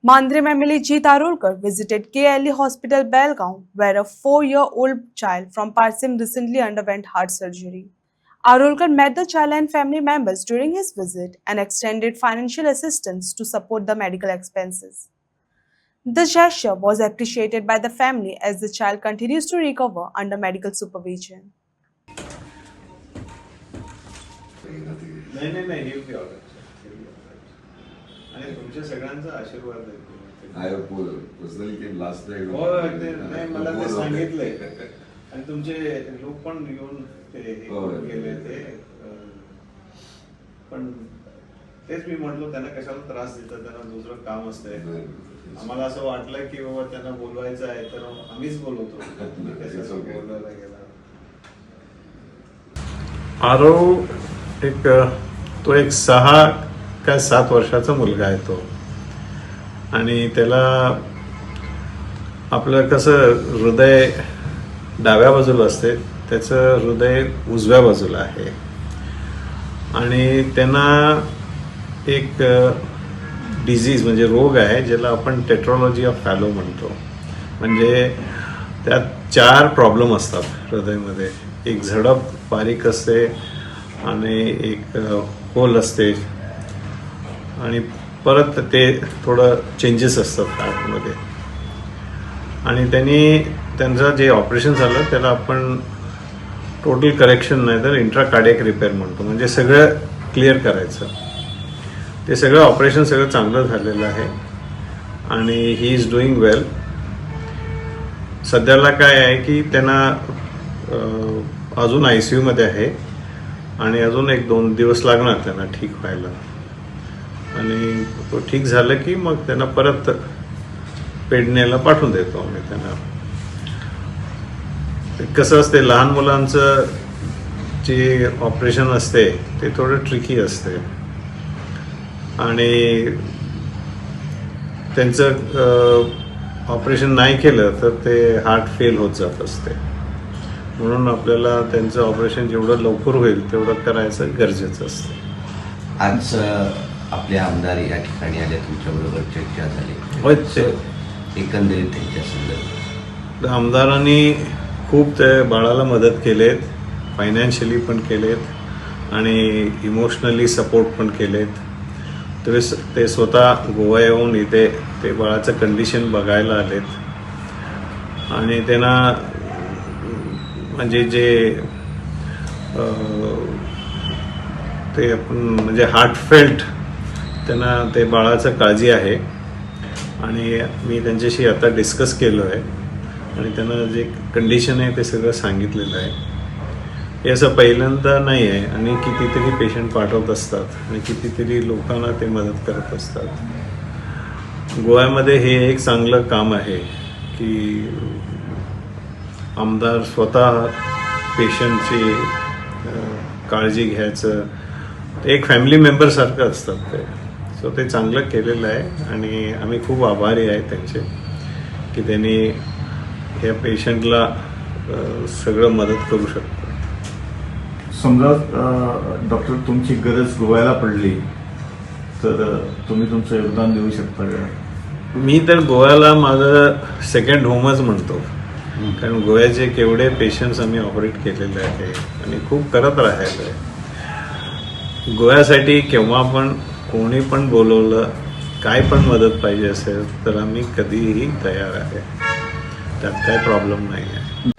Mandre Emily Jeet Arulkar visited KLE Hospital, Belgaum, where a 4-year-old child from Parsim recently underwent heart surgery. Arulkar met the child and family members during his visit and extended financial assistance to support the medical expenses. The gesture was appreciated by the family as the child continues to recover under medical supervision. नाही नाही नाही हे बी order आणि तुमच्या सगळ्यांचा आशीर्वाद आहे. I personally came last night. हो नाही मला ते सांगितलंय आणि तुमचे लोक पण येऊन ते गेले ते पण तेच मी म्हटलो त्यांना कशाला त्रास देतात, त्यांना दुसरं काम असतंय. आम्हाला असं वाटलं की बाबा त्यांना बोलवायचं आहे तर आम्हीच बोलवतो. कशाला बोलवायला गेला आरव तो एक 6 का 7 वर्षाचा मुलगा आहे तो. आणि त्याला आपलं कसं हृदय डाव्या बाजूला असते, त्याचं हृदय उजव्या बाजूला आहे. आणि त्यांना एक डिझीज म्हणजे रोग आहे ज्याला आपण टेट्रोलॉजी ऑफ फॅलो म्हणतो. म्हणजे त्यात 4 प्रॉब्लेम असतात हृदयामध्ये. एक झडप बारीक असते आणि एक होल असते आणि परत ते थोडं चेंजेस असतात हार्टमध्ये. आणि त्यांचं जे ऑपरेशन झालं त्याला आपण टोटल करेक्शन नाही तर इंट्राकार्डियक रिपेअर म्हणतो. म्हणजे सगळं क्लिअर करायचं. ते सगळं ऑपरेशन सगळं चांगलं झालेलं आहे आणि ही इज डुईंग वेल. सध्याला काय आहे की त्यांना अजून ICU मध्ये आहे आणि अजून 1-2 दिवस लागणार त्यांना ठीक व्हायला. आणि तो ठीक झालं की मग त्यांना परत पेडण्याला पाठवून देतो आम्ही त्यांना. कसं असते लहान मुलांचं जे ऑपरेशन असते ते थोडं ट्रिकी असते आणि त्यांचं ऑपरेशन नाही केलं तर ते हार्ट फेल होत जात असते. म्हणून आपल्याला त्यांचं ऑपरेशन जेवढं लवकर होईल तेवढं करायचं गरजेचं असतं. आज आपले आमदार या ठिकाणी आले, तुमच्याबरोबर चर्चा झाली. एकंदरीत त्यांच्या संदर्भात आमदारांनी खूप ते बाळाला मदत केलेत, फायनान्शियली पण केलेत आणि इमोशनली सपोर्ट पण केलेत. ते स्वतः गोवा येऊन इथे ते बाळाचं कंडिशन बघायला आलेत आणि त्यांना म्हणजे जे ते आपण म्हणजे हार्टफेल्ट त्यांना ते बाळाचं काळजी आहे. आणि मी त्यांच्याशी आता डिस्कस केलं आहे आणि त्यांना जे कंडिशन आहे ते सगळं सांगितलेलं आहे. हे असं पहिल्यांदा नाही आहे आणि कितीतरी पेशंट पाठवत असतात आणि कितीतरी लोकांना ते मदत करत असतात. गोव्यामध्ये हे एक चांगलं काम आहे की आमदार स्वतः पेशंटची काळजी घ्यायचं. एक फॅमिली मेंबरसारखं असतात ते. सो ते चांगलं केलेलं आहे आणि आम्ही खूप आभारी आहे त्यांचे की त्यांनी ह्या पेशंटला सगळं मदत करू शकतात. समजा डॉक्टर तुमची गरज गोव्याला पडली तर तुम्ही तुमचं योगदान देऊ शकता का? मी तर गोव्याला माझं सेकंड होमच म्हणतो. कारण गोव्याचे केवढे पेशंट्स आम्ही ऑपरेट केलेले आहे आणि खूप करत राहिलो आहे. गोव्यासाठी केव्हा पण कोणी पण बोलवलं, काय पण मदत पाहिजे असेल तर आम्ही कधीही तयार आहे. त्यात काही प्रॉब्लेम नाही आहे.